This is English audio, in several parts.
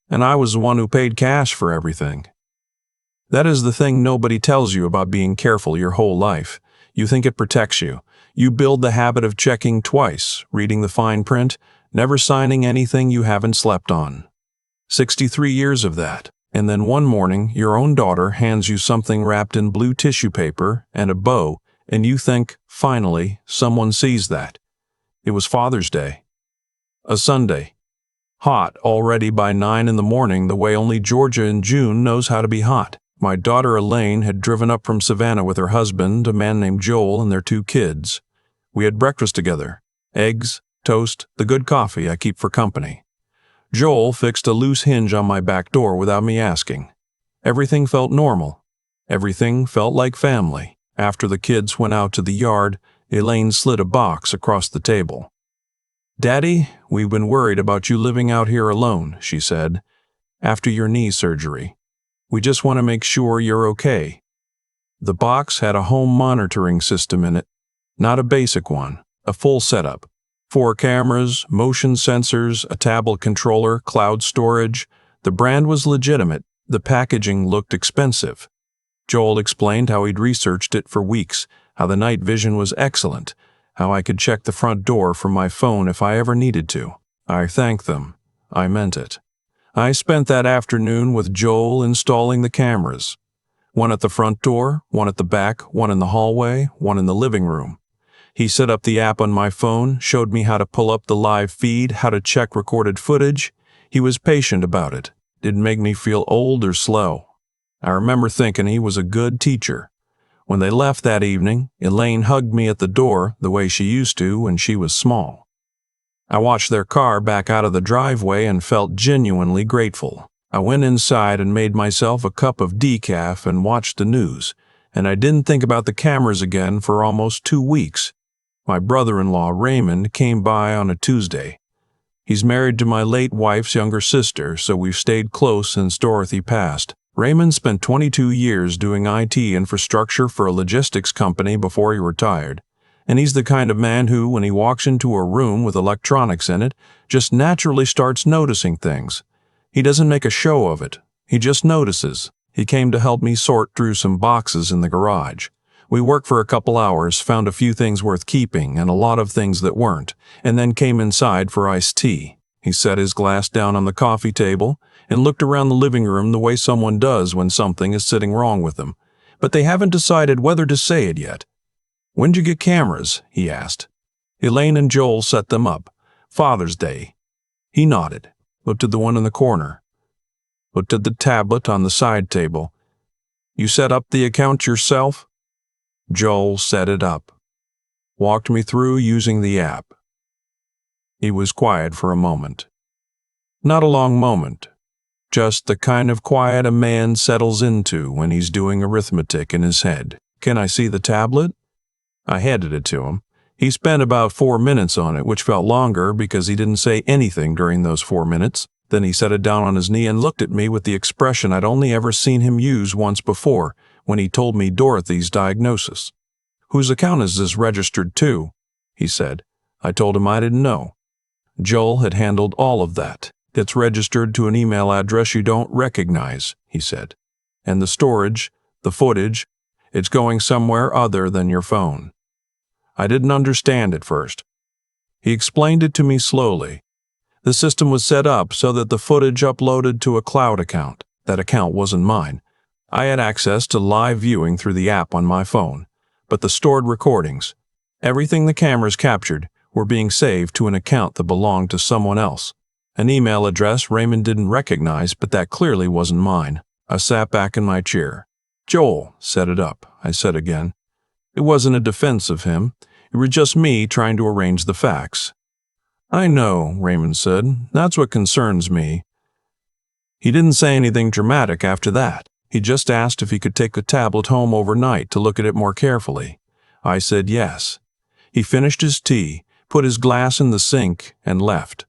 and I was the one who paid cash for everything. That is the thing nobody tells you about being careful your whole life. You think it protects you. You build the habit of checking twice, reading the fine print, never signing anything you haven't slept on. 63 years of that. And then one morning, your own daughter hands you something wrapped in blue tissue paper and a bow, and you think, finally, someone sees that. It was Father's Day. A Sunday. Hot already by 9 in the morning, the way only Georgia in June knows how to be hot. My daughter Elaine had driven up from Savannah with her husband, a man named Joel, and their 2 kids. We had breakfast together. Eggs, toast, the good coffee I keep for company. Joel fixed a loose hinge on my back door without me asking. Everything felt normal. Everything felt like family. After the kids went out to the yard, Elaine slid a box across the table. "Daddy, we've been worried about you living out here alone," she said, "after your knee surgery. We just want to make sure you're okay." The box had a home monitoring system in it, not a basic one, a full setup. 4 cameras, motion sensors, a tablet controller, cloud storage. The brand was legitimate. The packaging looked expensive. Joel explained how he'd researched it for weeks, how the night vision was excellent, how I could check the front door from my phone if I ever needed to. I thanked them. I meant it. I spent that afternoon with Joel installing the cameras. 1 at the front door, 1 at the back, 1 in the hallway, 1 in the living room. He set up the app on my phone, showed me how to pull up the live feed, how to check recorded footage. He was patient about it. Didn't make me feel old or slow. I remember thinking he was a good teacher. When they left that evening, Elaine hugged me at the door the way she used to when she was small. I watched their car back out of the driveway and felt genuinely grateful. I went inside and made myself a cup of decaf and watched the news, and I didn't think about the cameras again for almost 2 weeks. My brother-in-law, Raymond, came by on a Tuesday. He's married to my late wife's younger sister, so we've stayed close since Dorothy passed. Raymond spent 22 years doing IT infrastructure for a logistics company before he retired, and he's the kind of man who, when he walks into a room with electronics in it, just naturally starts noticing things. He doesn't make a show of it. He just notices. He came to help me sort through some boxes in the garage. We worked for a couple hours, found a few things worth keeping and a lot of things that weren't, and then came inside for iced tea. He set his glass down on the coffee table and looked around the living room the way someone does when something is sitting wrong with them. But they haven't decided whether to say it yet. "When'd you get cameras?" he asked. Elaine and Joel set them up. "Father's Day." He nodded, looked at the one in the corner, looked at the tablet on the side table. "You set up the account yourself?" Joel set it up, walked me through using the app. He was quiet for a moment. Not a long moment, just the kind of quiet a man settles into when he's doing arithmetic in his head. "Can I see the tablet?" I handed it to him. He spent about 4 minutes on it, which felt longer because he didn't say anything during those 4 minutes. Then he set it down on his knee and looked at me with the expression I'd only ever seen him use once before, when he told me Dorothy's diagnosis. "Whose account is this registered to?" he said. I told him I didn't know. Joel had handled all of that. "It's registered to an email address you don't recognize," he said. "And the storage, the footage, it's going somewhere other than your phone." I didn't understand at first. He explained it to me slowly. The system was set up so that the footage uploaded to a cloud account. That account wasn't mine. I had access to live viewing through the app on my phone, but the stored recordings, everything the cameras captured, were being saved to an account that belonged to someone else. An email address Raymond didn't recognize, but that clearly wasn't mine. I sat back in my chair. "Joel, set it up," I said again. It wasn't a defense of him. It was just me trying to arrange the facts. "I know," Raymond said. "That's what concerns me." He didn't say anything dramatic after that. He just asked if he could take the tablet home overnight to look at it more carefully. I said yes. He finished his tea, put his glass in the sink, and left.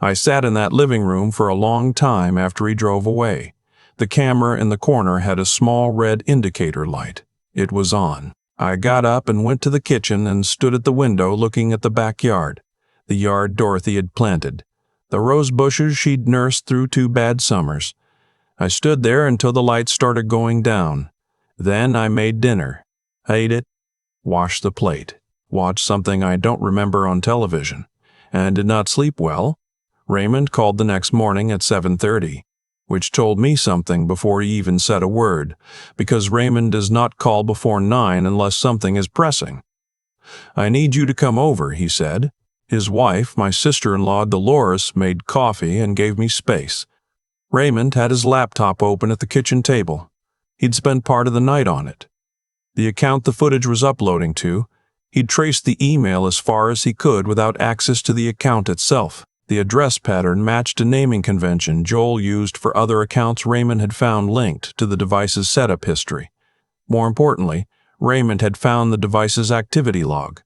I sat in that living room for a long time after he drove away. The camera in the corner had a small red indicator light. It was on. I got up and went to the kitchen and stood at the window looking at the backyard, the yard Dorothy had planted. the rose bushes she'd nursed through 2 bad summers. I stood there until the lights started going down. Then I made dinner, ate it, washed the plate, watched something I don't remember on television, and did not sleep well. Raymond called the next morning at 7:30, which told me something before he even said a word, because Raymond does not call before 9 unless something is pressing. "I need you to come over," he said. His wife, my sister-in-law Dolores, made coffee and gave me space. Raymond had his laptop open at the kitchen table. He'd spent part of the night on it. The account the footage was uploading to, he'd traced the email as far as he could without access to the account itself. The address pattern matched a naming convention Joel used for other accounts Raymond had found linked to the device's setup history. More importantly, Raymond had found the device's activity log.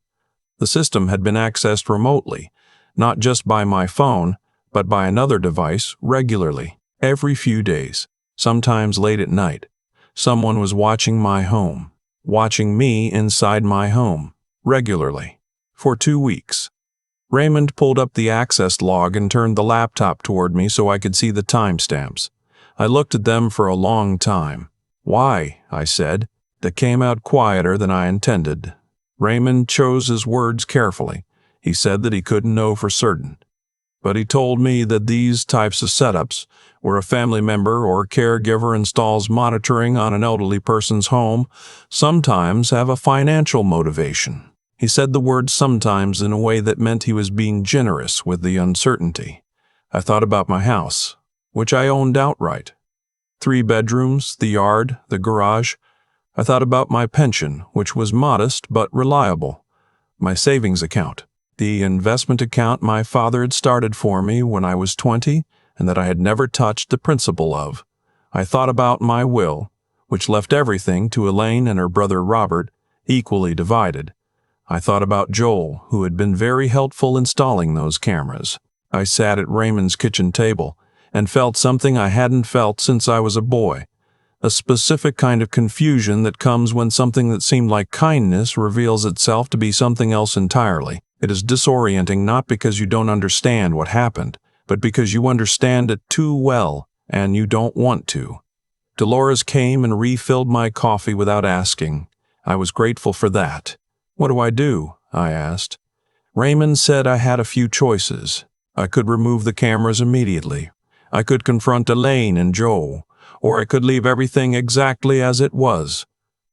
The system had been accessed remotely, not just by my phone, but by another device regularly, every few days, sometimes late at night. Someone was watching my home, watching me inside my home, regularly, for 2 weeks. Raymond pulled up the access log and turned the laptop toward me so I could see the timestamps. I looked at them for a long time. "Why?" I said. That came out quieter than I intended. Raymond chose his words carefully. He said that he couldn't know for certain. But he told me that these types of setups, where a family member or caregiver installs monitoring on an elderly person's home, sometimes have a financial motivation. He said the word sometimes in a way that meant he was being generous with the uncertainty. I thought about my house, which I owned outright. 3 bedrooms, the yard, the garage. I thought about my pension, which was modest but reliable. My savings account, the investment account my father had started for me when I was 20 and that I had never touched the principal of. I thought about my will, which left everything to Elaine and her brother Robert, equally divided. I thought about Joel, who had been very helpful installing those cameras. I sat at Raymond's kitchen table and felt something I hadn't felt since I was a boy. A specific kind of confusion that comes when something that seemed like kindness reveals itself to be something else entirely. It is disorienting not because you don't understand what happened, but because you understand it too well and you don't want to. Dolores came and refilled my coffee without asking. I was grateful for that. "What do I do?" I asked. Raymond said I had a few choices. I could remove the cameras immediately. I could confront Elaine and Joel, or I could leave everything exactly as it was.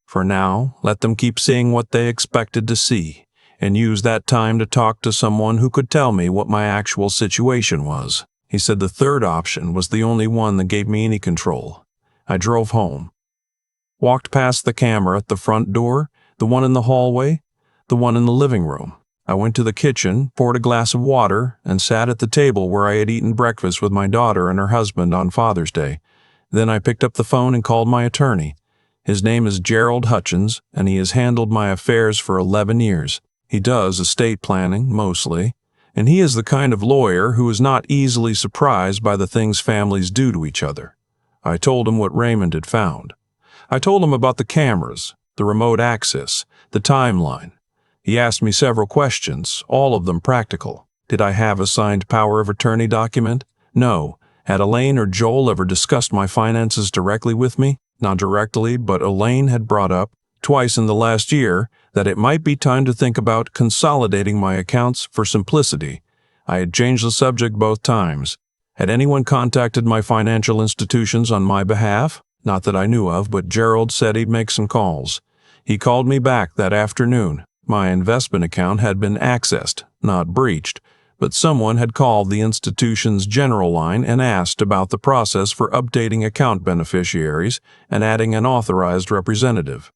For now, let them keep seeing what they expected to see, and use that time to talk to someone who could tell me what my actual situation was. He said the third option was the only one that gave me any control. I drove home. Walked past the camera at the front door, the one in the hallway, the one in the living room. I went to the kitchen, poured a glass of water, and sat at the table where I had eaten breakfast with my daughter and her husband on Father's Day. Then I picked up the phone and called my attorney. His name is Gerald Hutchins, and he has handled my affairs for 11 years. He does estate planning, mostly, and he is the kind of lawyer who is not easily surprised by the things families do to each other. I told him what Raymond had found. I told him about the cameras, the remote access, the timeline. He asked me several questions, all of them practical. Did I have a signed power of attorney document? No. Had Elaine or Joel ever discussed my finances directly with me? Not directly, but Elaine had brought up, twice in the last year, that it might be time to think about consolidating my accounts for simplicity. I had changed the subject both times. Had anyone contacted my financial institutions on my behalf? Not that I knew of, but Gerald said he'd make some calls. He called me back that afternoon. My investment account had been accessed, not breached, but someone had called the institution's general line and asked about the process for updating account beneficiaries and adding an authorized representative.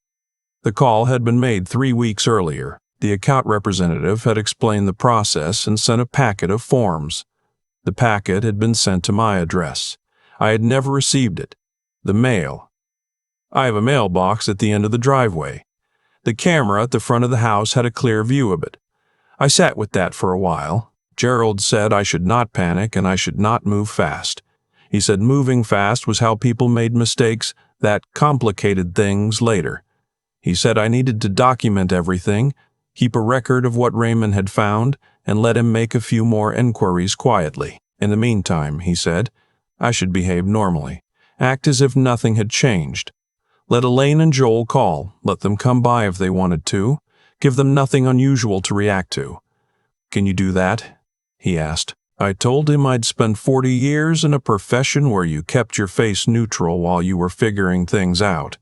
The call had been made 3 weeks earlier. The account representative had explained the process and sent a packet of forms. The packet had been sent to my address. I had never received it. The mail. I have a mailbox at the end of the driveway. The camera at the front of the house had a clear view of it. I sat with that for a while. Gerald said I should not panic and I should not move fast. He said moving fast was how people made mistakes that complicated things later. He said I needed to document everything, keep a record of what Raymond had found, and let him make a few more inquiries quietly. In the meantime, he said, I should behave normally, act as if nothing had changed. Let Elaine and Joel call, let them come by if they wanted to, give them nothing unusual to react to. Can you do that? He asked. I told him I'd spent 40 years in a profession where you kept your face neutral while you were figuring things out.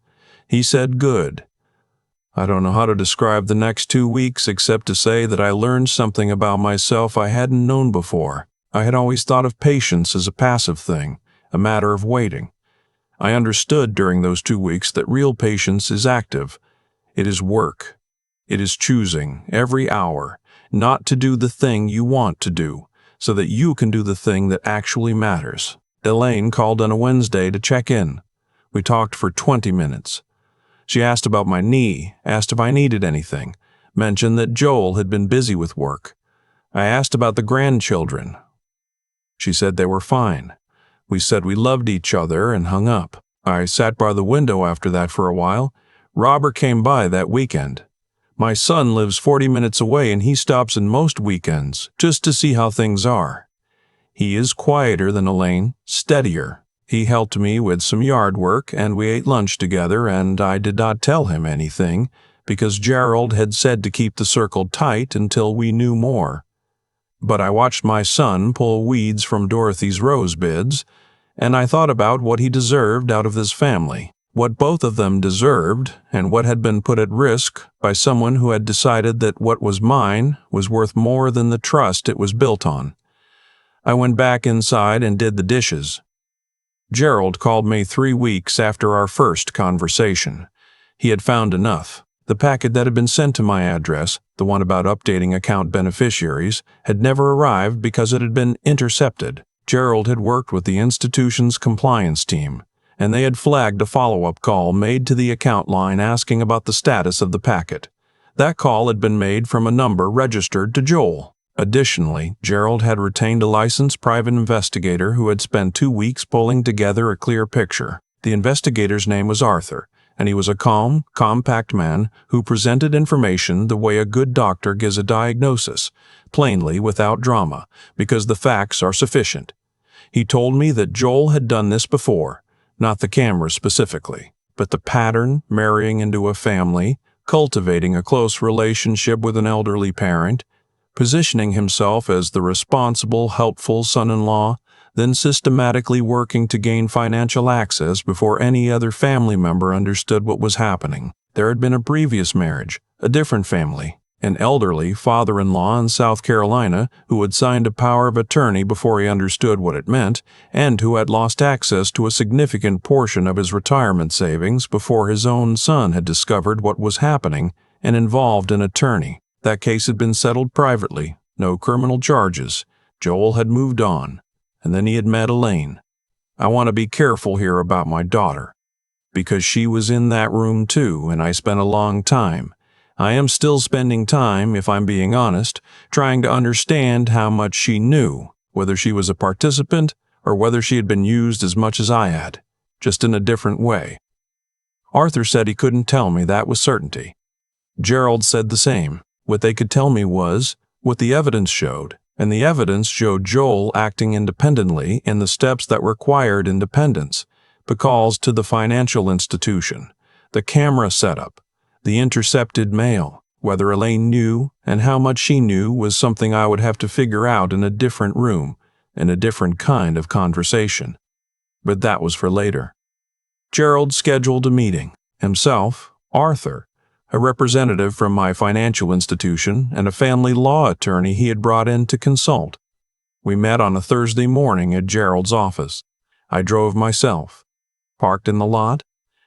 He said, good. I don't know how to describe the next 2 weeks except to say that I learned something about myself I hadn't known before. I had always thought of patience as a passive thing, a matter of waiting. I understood during those 2 weeks that real patience is active. It is work. It is choosing, every hour, not to do the thing you want to do, so that you can do the thing that actually matters. Elaine called on a Wednesday to check in. We talked for 20 minutes. She asked about my knee, asked if I needed anything, mentioned that Joel had been busy with work. I asked about the grandchildren. She said they were fine. We said we loved each other and hung up. I sat by the window after that for a while. Robert came by that weekend. My son lives 40 minutes away and he stops in most weekends just to see how things are. He is quieter than Elaine, steadier. He helped me with some yard work and we ate lunch together, and I did not tell him anything because Gerald had said to keep the circle tight until we knew more. But I watched my son pull weeds from Dorothy's rose beds, and I thought about what he deserved out of this family, what both of them deserved, and what had been put at risk by someone who had decided that what was mine was worth more than the trust it was built on. I went back inside and did the dishes. Gerald called me 3 weeks after our first conversation. He had found enough. The packet that had been sent to my address, the one about updating account beneficiaries, had never arrived because it had been intercepted. Gerald had worked with the institution's compliance team, and they had flagged a follow-up call made to the account line asking about the status of the packet. That call had been made from a number registered to Joel. Additionally, Gerald had retained a licensed private investigator who had spent 2 weeks pulling together a clear picture. The investigator's name was Arthur, and he was a calm, compact man who presented information the way a good doctor gives a diagnosis, plainly without drama, because the facts are sufficient. He told me that Joel had done this before, not the cameras specifically, but the pattern, marrying into a family, cultivating a close relationship with an elderly parent, positioning himself as the responsible, helpful son-in-law, then systematically working to gain financial access before any other family member understood what was happening. There had been a previous marriage, a different family, an elderly father-in-law in South Carolina who had signed a power of attorney before he understood what it meant, and who had lost access to a significant portion of his retirement savings before his own son had discovered what was happening and involved an attorney. That case had been settled privately, no criminal charges. Joel had moved on, and then he had met Elaine. I want to be careful here about my daughter, because she was in that room too, and I spent a long time. I am still spending time, if I'm being honest, trying to understand how much she knew, whether she was a participant or whether she had been used as much as I had, just in a different way. Arthur said he couldn't tell me that with certainty. Gerald said the same. What they could tell me was what the evidence showed, and the evidence showed Joel acting independently in the steps that required independence, the calls to the financial institution, the camera setup, the intercepted mail. Whether Elaine knew and how much she knew was something I would have to figure out in a different room, in a different kind of conversation. But that was for later. Gerald scheduled a meeting. Himself, Arthur, a representative from my financial institution, and a family law attorney he had brought in to consult. We met on a Thursday morning at Gerald's office. I drove myself, parked in the lot,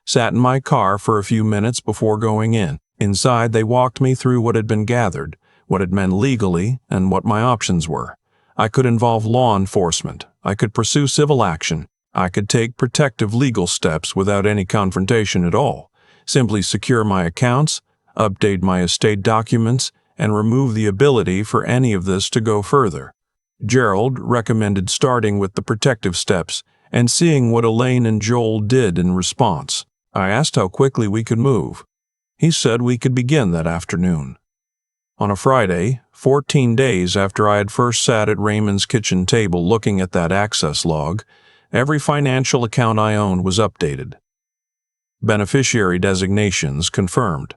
sat in my car for a few minutes before going in. Inside, they walked me through what had been gathered, what it meant legally, and what my options were. I could involve law enforcement. I could pursue civil action. I could take protective legal steps without any confrontation at all. Simply secure my accounts, update my estate documents, and remove the ability for any of this to go further. Gerald recommended starting with the protective steps and seeing what Elaine and Joel did in response. I asked how quickly we could move. He said we could begin that afternoon. On a Friday, 14 days after I had first sat at Raymond's kitchen table looking at that access log, every financial account I owned was updated. Beneficiary designations confirmed.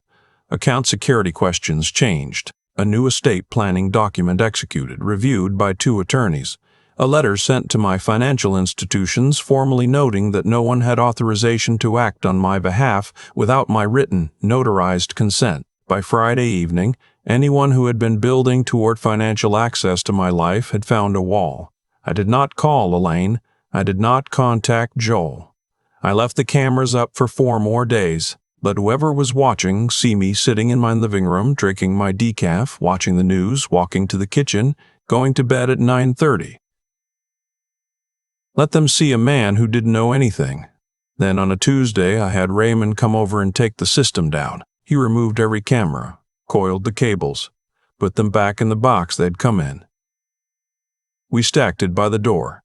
Account security questions changed. A new estate planning document executed, reviewed by 2 attorneys. A letter sent to my financial institutions formally noting that no one had authorization to act on my behalf without my written, notarized consent. By Friday evening, anyone who had been building toward financial access to my life had found a wall. I did not call Elaine. I did not contact Joel. I left the cameras up for 4 more days. Let whoever was watching see me sitting in my living room, drinking my decaf, watching the news, walking to the kitchen, going to bed at 9:30. Let them see a man who didn't know anything. Then on a Tuesday, I had Raymond come over and take the system down. He removed every camera, coiled the cables, put them back in the box they'd come in. We stacked it by the door.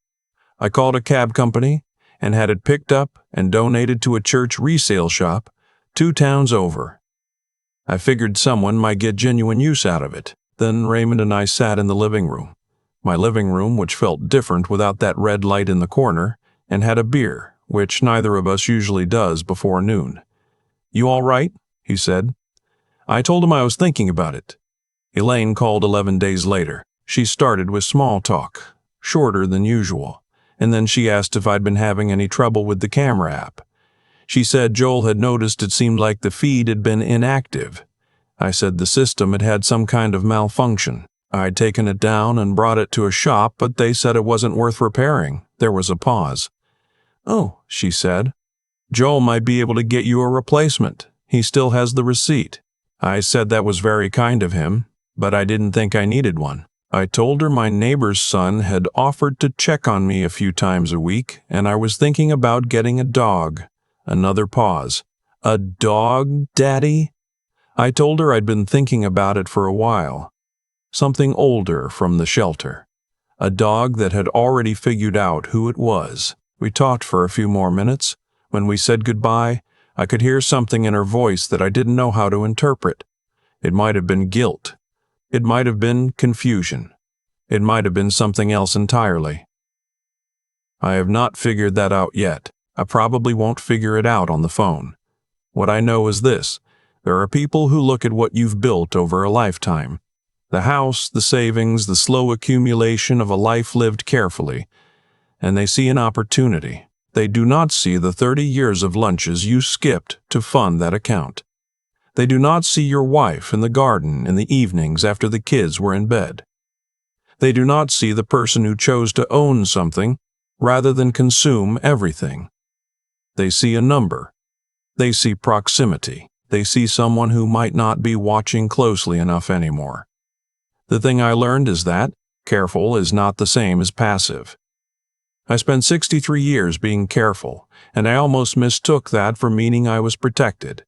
I called a cab company and had it picked up and donated to a church resale shop 2 towns over. I figured someone might get genuine use out of it. Then Raymond and I sat in the living room. My living room, which felt different without that red light in the corner, and had a beer, which neither of us usually does before noon. "You all right?" he said. I told him I was thinking about it. Elaine called 11 days later. She started with small talk, shorter than usual, and then she asked if I'd been having any trouble with the camera app. She said Joel had noticed it seemed like the feed had been inactive. I said the system had had some kind of malfunction. I'd taken it down and brought it to a shop, but they said it wasn't worth repairing. There was a pause. "Oh," she said, "Joel might be able to get you a replacement. He still has the receipt." I said that was very kind of him, but I didn't think I needed one. I told her my neighbor's son had offered to check on me a few times a week, and I was thinking about getting a dog. Another pause. "A dog, Daddy?" I told her I'd been thinking about it for a while. Something older from the shelter. A dog that had already figured out who it was. We talked for a few more minutes. When we said goodbye, I could hear something in her voice that I didn't know how to interpret. It might have been guilt. It might have been confusion. It might have been something else entirely. I have not figured that out yet. I probably won't figure it out on the phone. What I know is this: there are people who look at what you've built over a lifetime. The house, the savings, the slow accumulation of a life lived carefully, and they see an opportunity. They do not see the 30 years of lunches you skipped to fund that account. They do not see your wife in the garden in the evenings after the kids were in bed. They do not see the person who chose to own something rather than consume everything. They see a number. They see proximity. They see someone who might not be watching closely enough anymore. The thing I learned is that careful is not the same as passive. I spent 63 years being careful, and I almost mistook that for meaning I was protected.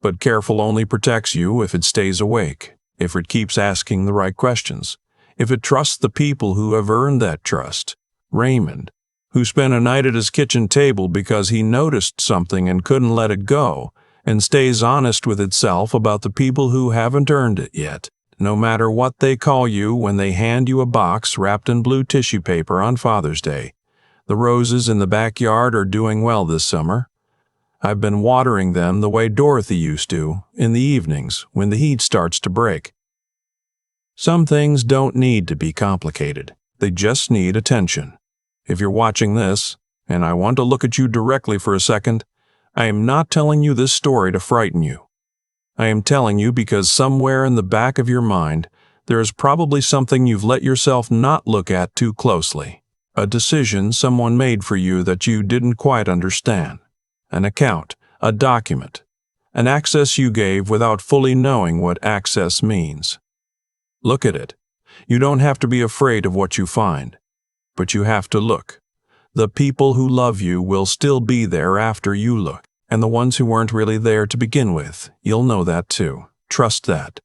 But careful only protects you if it stays awake, if it keeps asking the right questions, if it trusts the people who have earned that trust. Raymond, who spent a night at his kitchen table because he noticed something and couldn't let it go, and stays honest with itself about the people who haven't earned it yet. No matter what they call you when they hand you a box wrapped in blue tissue paper on Father's Day. The roses in the backyard are doing well this summer. I've been watering them the way Dorothy used to, in the evenings when the heat starts to break. Some things don't need to be complicated. They just need attention. If you're watching this, and I want to look at you directly for a second, I am not telling you this story to frighten you. I am telling you because somewhere in the back of your mind, there is probably something you've let yourself not look at too closely. A decision someone made for you that you didn't quite understand. An account, a document, an access you gave without fully knowing what access means. Look at it. You don't have to be afraid of what you find, but you have to look. The people who love you will still be there after you look. And the ones who weren't really there to begin with, you'll know that too. Trust that.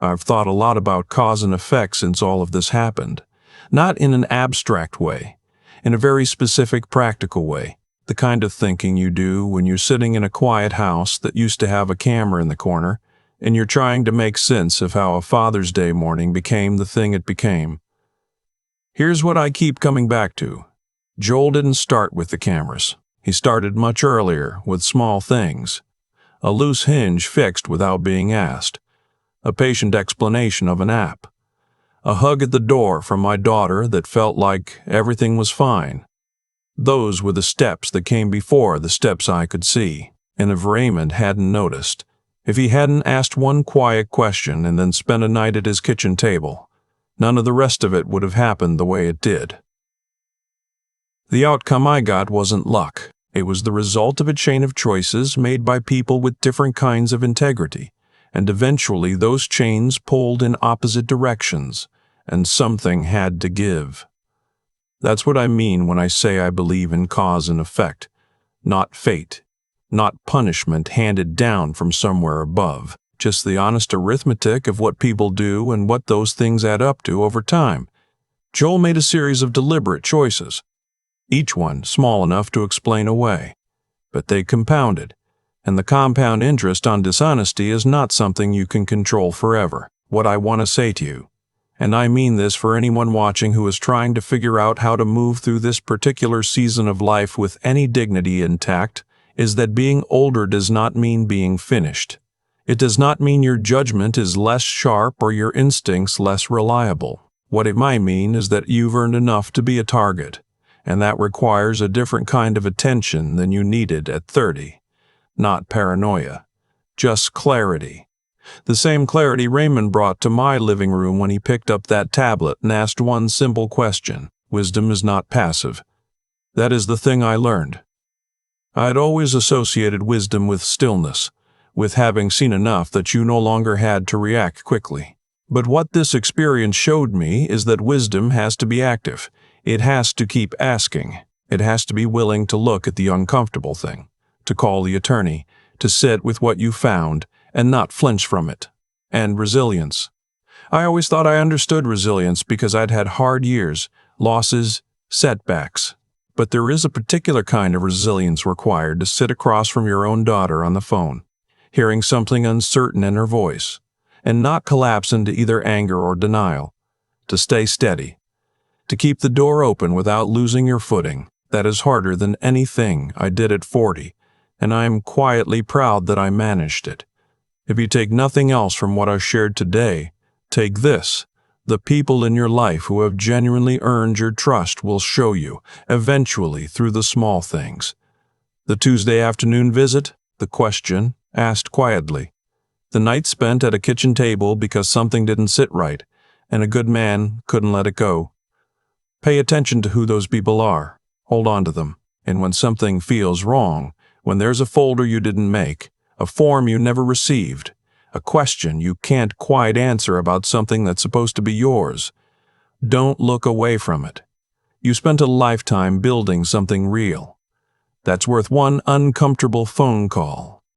I've thought a lot about cause and effect since all of this happened. Not in an abstract way, in a very specific practical way. The kind of thinking you do when you're sitting in a quiet house that used to have a camera in the corner, and you're trying to make sense of how a Father's Day morning became the thing it became. Here's what I keep coming back to. Joel didn't start with the cameras. He started much earlier, with small things. A loose hinge fixed without being asked. A patient explanation of an app. A hug at the door from my daughter that felt like everything was fine. Those were the steps that came before the steps I could see, and if Raymond hadn't noticed, if he hadn't asked one quiet question and then spent a night at his kitchen table, none of the rest of it would have happened the way it did. The outcome I got wasn't luck. It was the result of a chain of choices made by people with different kinds of integrity, and eventually those chains pulled in opposite directions, and something had to give. That's what I mean when I say I believe in cause and effect, not fate, not punishment handed down from somewhere above, just the honest arithmetic of what people do and what those things add up to over time. Joel made a series of deliberate choices, each one small enough to explain away, but they compounded, and the compound interest on dishonesty is not something you can control forever. What I want to say to you, and I mean this for anyone watching who is trying to figure out how to move through this particular season of life with any dignity intact, is that being older does not mean being finished. It does not mean your judgment is less sharp or your instincts less reliable. What it might mean is that you've earned enough to be a target, and that requires a different kind of attention than you needed at 30. Not paranoia, just clarity. The same clarity Raymond brought to my living room when he picked up that tablet and asked one simple question. Wisdom is not passive. That is the thing I learned. I had always associated wisdom with stillness, with having seen enough that you no longer had to react quickly. But what this experience showed me is that wisdom has to be active. It has to keep asking. It has to be willing to look at the uncomfortable thing, to call the attorney, to sit with what you found, and not flinch from it. And resilience. I always thought I understood resilience because I'd had hard years, losses, setbacks. But there is a particular kind of resilience required to sit across from your own daughter on the phone, hearing something uncertain in her voice, and not collapse into either anger or denial. To stay steady. To keep the door open without losing your footing. That is harder than anything I did at 40, and I am quietly proud that I managed it. If you take nothing else from what I shared today, take this. The people in your life who have genuinely earned your trust will show you, eventually through the small things. The Tuesday afternoon visit, the question, asked quietly. The night spent at a kitchen table because something didn't sit right, and a good man couldn't let it go. Pay attention to who those people are. Hold on to them. And when something feels wrong, when there's a folder you didn't make, a form you never received, a question you can't quite answer about something that's supposed to be yours, don't look away from it. You spent a lifetime building something real. That's worth one uncomfortable phone call.